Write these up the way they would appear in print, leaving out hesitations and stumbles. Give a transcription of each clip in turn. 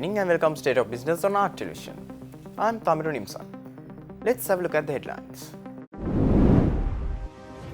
evening and welcome to State of Business on Art Television. I'm Tamiru Nimsan. Let's have a look at the headlines.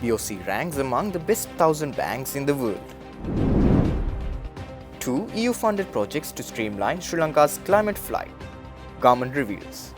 BOC ranks among the best 1,000 banks in the world. 2 EU-funded projects to streamline Sri Lanka's climate flight. Government reveals.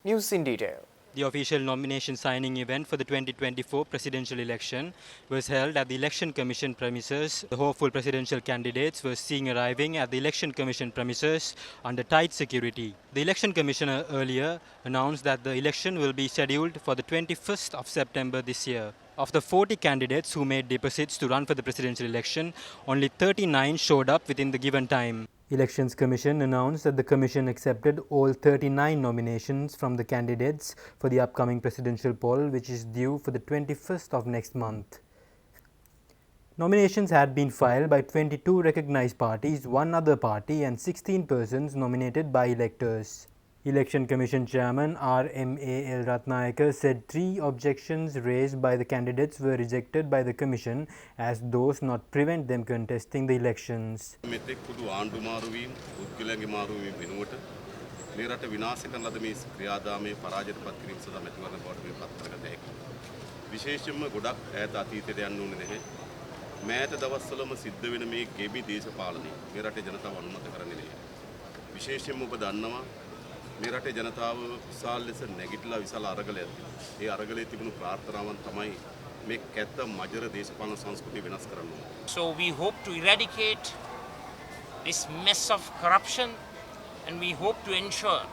News in detail. The official nomination signing event for the 2024 presidential election was held at the Election Commission premises. The hopeful presidential candidates were seen arriving at the Election Commission premises under tight security. The Election Commissioner earlier announced that the election will be scheduled for the 21st of September this year. Of the 40 candidates who made deposits to run for the presidential election, only 39 showed up within the given time. Elections Commission announced that the Commission accepted all 39 nominations from the candidates for the upcoming presidential poll, which is due for the 21st of next month. Nominations had been filed by 22 recognized parties, 1 other party and 16 persons nominated by electors. Election Commission Chairman R.M.A.L. Ratnayaka said 3 objections raised by the candidates were rejected by the Commission as those not prevent them contesting the elections. මේ රටේ ජනතාව විශාල ලෙස නැගිටලා විශාල අරගලයක් තියෙනවා. ඒ අරගලයේ තිබුණු ප්‍රාර්ථනාවන් තමයි මේ කැත මජර දේශපාලන සංස්කෘතිය වෙනස් කරන්න ඕනේ. So we hope to eradicate this mess of corruption and we hope to ensure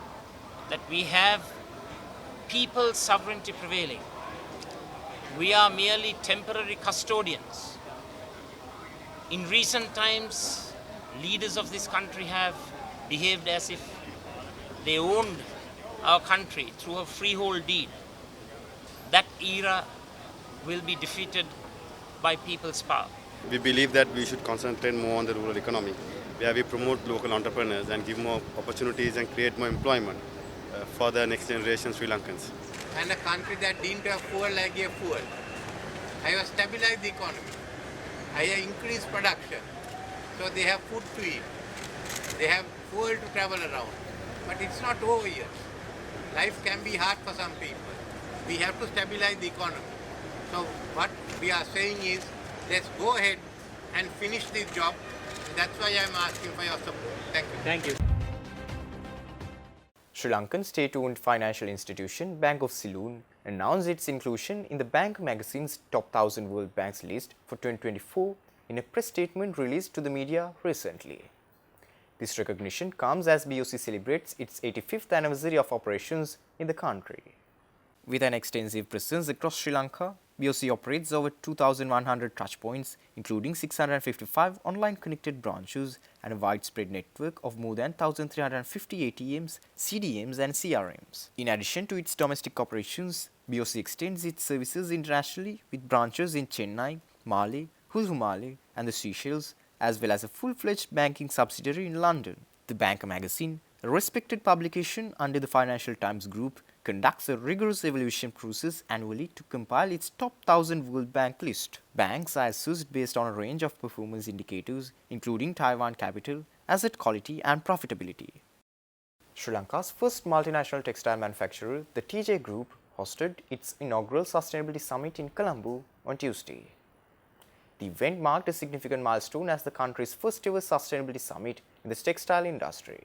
that we have people's sovereignty prevailing. We are merely temporary custodians. In recent times, leaders of this country have behaved as if they owned our country through a freehold deed. That era will be defeated by people's power. We believe that we should concentrate more on the rural economy, where we promote local entrepreneurs and give more opportunities and create more employment for the next generation Sri Lankans. And a country that didn't have fuel like a fuel. I have stabilized the economy. I have increased production. So they have food to eat. They have fuel to travel around. But it's not over yet. Life can be hard for some people. We have to stabilize the economy. So what we are saying is, let's go ahead and finish this job. That's why I'm asking for your support. Thank you. Thank you. Sri Lankan state-owned financial institution Bank of Ceylon announced its inclusion in the Bank magazine's Top 1000 World Banks list for 2024 in a press statement released to the media recently. This recognition comes as BOC celebrates its 85th anniversary of operations in the country. With an extensive presence across Sri Lanka, BOC operates over 2,100 touchpoints, including 655 online connected branches and a widespread network of more than 1,350 ATMs, CDMs and CRMs. In addition to its domestic operations, BOC extends its services internationally with branches in Chennai, Male, Hulhumale and the Seychelles, as well as a full-fledged banking subsidiary in London. The Banker magazine, a respected publication under the Financial Times Group, conducts a rigorous evaluation process annually to compile its top 1,000 World Bank list. Banks are assessed based on a range of performance indicators, including Taiwan capital, asset quality and profitability. Sri Lanka's first multinational textile manufacturer, the TJ Group, hosted its inaugural Sustainability Summit in Colombo on Tuesday. The event marked a significant milestone as the country's first ever sustainability summit in the textile industry.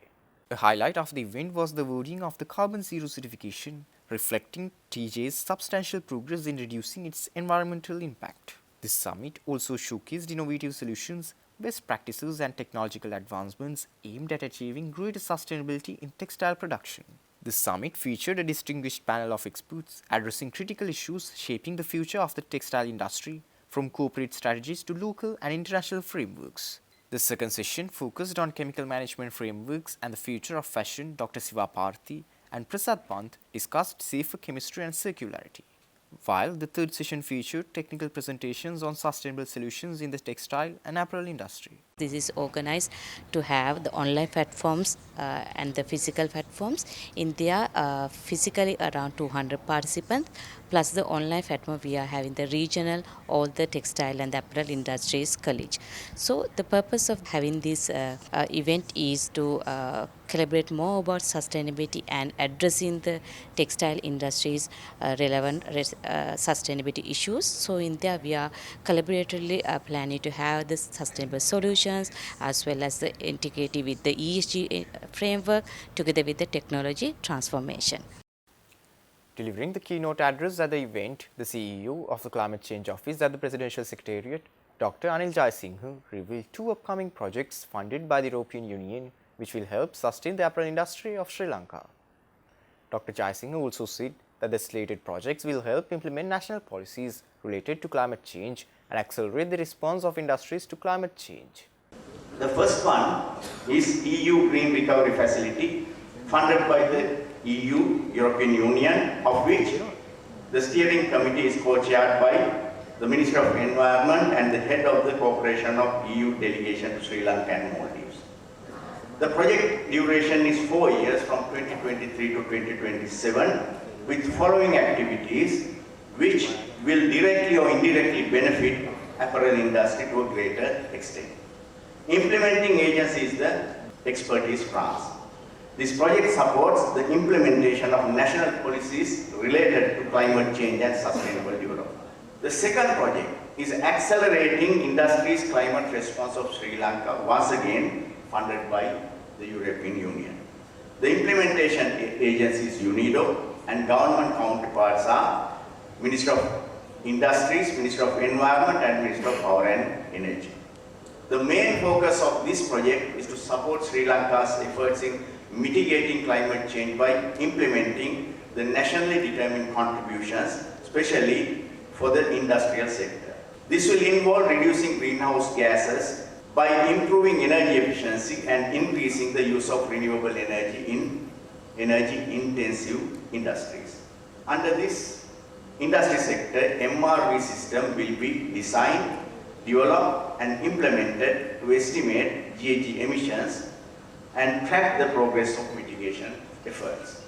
A highlight of the event was the awarding of the Carbon Zero certification, reflecting TJ's substantial progress in reducing its environmental impact. This summit also showcased innovative solutions, best practices and technological advancements aimed at achieving greater sustainability in textile production. The summit featured a distinguished panel of experts addressing critical issues shaping the future of the textile industry, from corporate strategies to local and international frameworks. The second session focused on chemical management frameworks and the future of fashion. Dr. Siva Parthi and Prasad Pant discussed safer chemistry and circularity, while the third session featured technical presentations on sustainable solutions in the textile and apparel industry. This is organized to have the online platforms and the physical platforms. In there, physically around 200 participants, plus the online platform we are having the regional, all the textile and the apparel industries college. So the purpose of having this event is to collaborate more about sustainability and addressing the textile industries relevant sustainability issues. So in there we are collaboratively planning to have the sustainable solutions as well as the integrated with the ESG framework together with the technology transformation. Delivering the keynote address at the event, the CEO of the Climate Change Office at the Presidential Secretariat, Dr. Anil Jayasinghe, revealed two upcoming projects funded by the European Union which will help sustain the apparel industry of Sri Lanka. Dr. Jayasinghe also said that the slated projects will help implement national policies related to climate change and accelerate the response of industries to climate change. The first one is EU Green Recovery Facility, funded by the EU, European Union, of which the steering committee is co-chaired by the Minister of Environment and the head of the Cooperation of EU Delegation to Sri Lanka and Maldives. The project duration is 4 years from 2023 to 2027 with following activities which will directly or indirectly benefit apparel industry to a greater extent. Implementing agency is the Expertise France. This project supports the implementation of national policies related to climate change and sustainable development. The second project is accelerating industry's climate response of Sri Lanka, once again funded by the European Union. The implementation agency is UNIDO and government counterparts are Minister of Industries, Minister of Environment and Minister of Power and Energy. The main focus of this project is to support Sri Lanka's efforts in mitigating climate change by implementing the nationally determined contributions, especially for the industrial sector. This will involve reducing greenhouse gases by improving energy efficiency and increasing the use of renewable energy in energy-intensive industries. Under this industry sector, MRV system will be designed, developed and implemented to estimate GHG emissions and track the progress of mitigation efforts.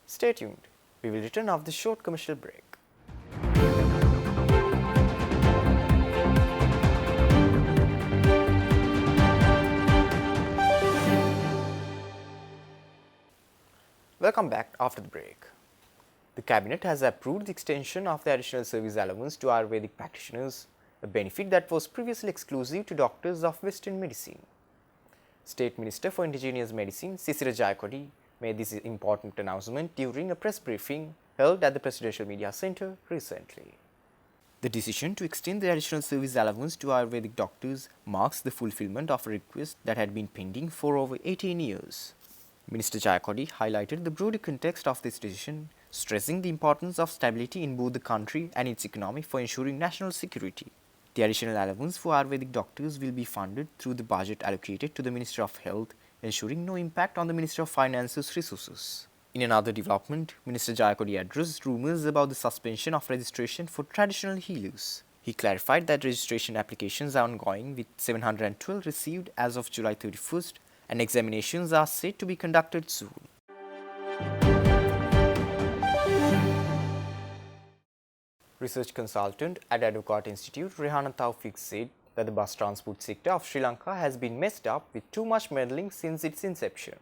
Stay tuned. We will return after this short commercial break. Welcome back after the break. The Cabinet has approved the extension of the additional service allowance to Ayurvedic practitioners, a benefit that was previously exclusive to doctors of Western medicine. State Minister for Indigenous Medicine, Sisira Jayakodi, made this important announcement during a press briefing held at the Presidential Media Centre recently. The decision to extend the additional service allowance to Ayurvedic doctors marks the fulfillment of a request that had been pending for over 18 years. Minister Jayakodi highlighted the broader context of this decision, stressing the importance of stability in both the country and its economy for ensuring national security. The additional allowance for Ayurvedic doctors will be funded through the budget allocated to the Ministry of Health, ensuring no impact on the Ministry of Finance's resources. In another development, Minister Jayakodi addressed rumours about the suspension of registration for traditional healers. He clarified that registration applications are ongoing, with 712 received as of July 31st, and examinations are set to be conducted soon. Research consultant at Advocate Institute, Rehana Taufik, said that the bus transport sector of Sri Lanka has been messed up with too much meddling since its inception.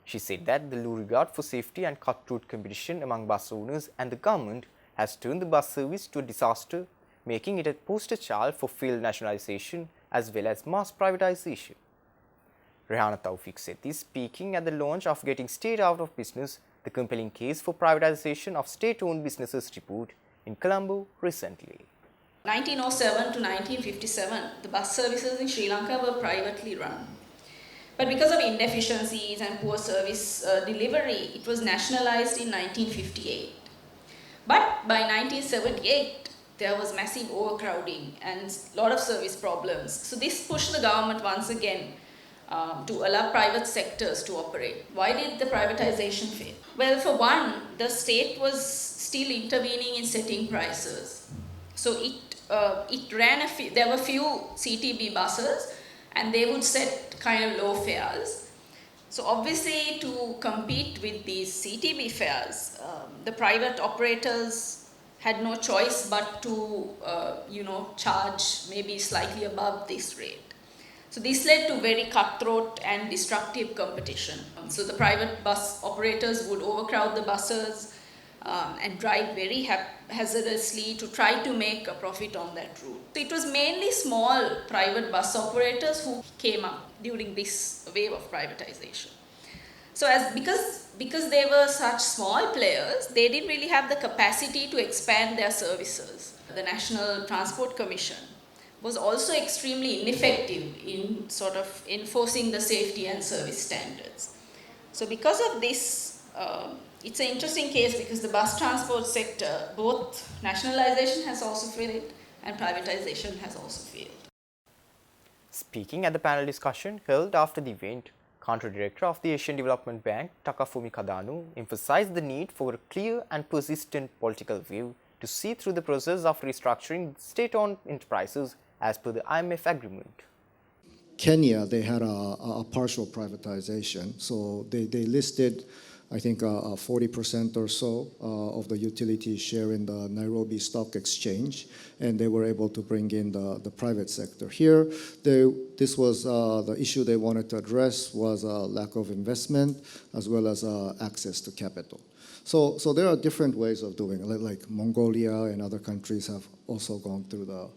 She said that the low regard for safety and cutthroat competition among bus owners and the government has turned the bus service to a disaster, making it a poster child for failed nationalisation as well as mass privatisation. Rehana Taufik said this speaking at the launch of Getting State Out of Business, the compelling case for privatisation of state-owned businesses report in Colombo recently. 1907 to 1957, the bus services in Sri Lanka were privately run. But because of inefficiencies and poor service delivery, it was nationalised in 1958. But by 1978, there was massive overcrowding and a lot of service problems. So this pushed the government once again to allow private sectors to operate. Why did the privatization fail? Well, for one, the state was still intervening in setting prices. So it ran there were few CTB buses, and they would set kind of low fares. So obviously, to compete with these CTB fares, the private operators had no choice but to, charge maybe slightly above this rate. So this led to very cutthroat and destructive competition. So the private bus operators would overcrowd the buses and drive very hazardously to try to make a profit on that route. So it was mainly small private bus operators who came up during this wave of privatization. So because they were such small players, they didn't really have the capacity to expand their services. The National Transport Commission was also extremely ineffective in sort of enforcing the safety and service standards. So because of this, it's an interesting case because the bus transport sector, both nationalization has also failed and privatization has also failed. Speaking at the panel discussion held after the event, Country Director of the Asian Development Bank, Takafumi Kadanu, emphasized the need for a clear and persistent political view to see through the process of restructuring state-owned enterprises as per the IMF agreement. Kenya, they had a partial privatization. So they listed, I think, 40% or so of the utility share in the Nairobi Stock Exchange, and they were able to bring in the private sector. Here, this was the issue they wanted to address was lack of investment as well as access to capital. So there are different ways of doing it, like Mongolia and other countries have also gone through the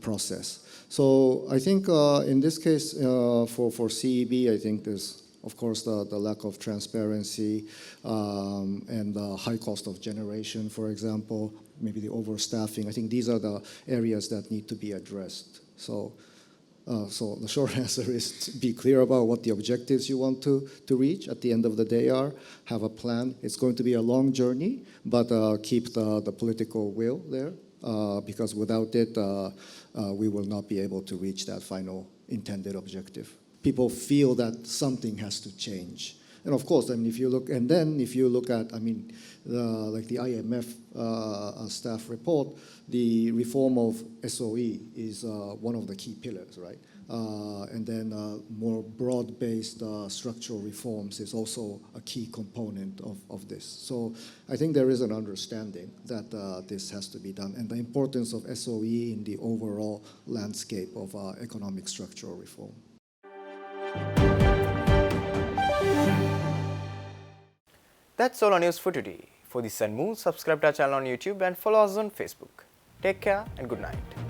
process. So I think in this case, for CEB, I think there's, of course, the lack of transparency and the high cost of generation, for example, maybe the overstaffing. I think these are the areas that need to be addressed. So the short answer is to be clear about what the objectives you want to reach at the end of the day are, have a plan. It's going to be a long journey, but keep the political will there, because without it, we will not be able to reach that final intended objective. People feel that something has to change. And of course, I mean, if you look at, I mean, like the IMF staff report, the reform of SOE is one of the key pillars, right? And then more broad-based structural reforms is also a key component of this. So I think there is an understanding that this has to be done, and the importance of SOE in the overall landscape of economic structural reform. That's all our news for today. For the Sun Moon, subscribe to our channel on YouTube and follow us on Facebook. Take care and good night.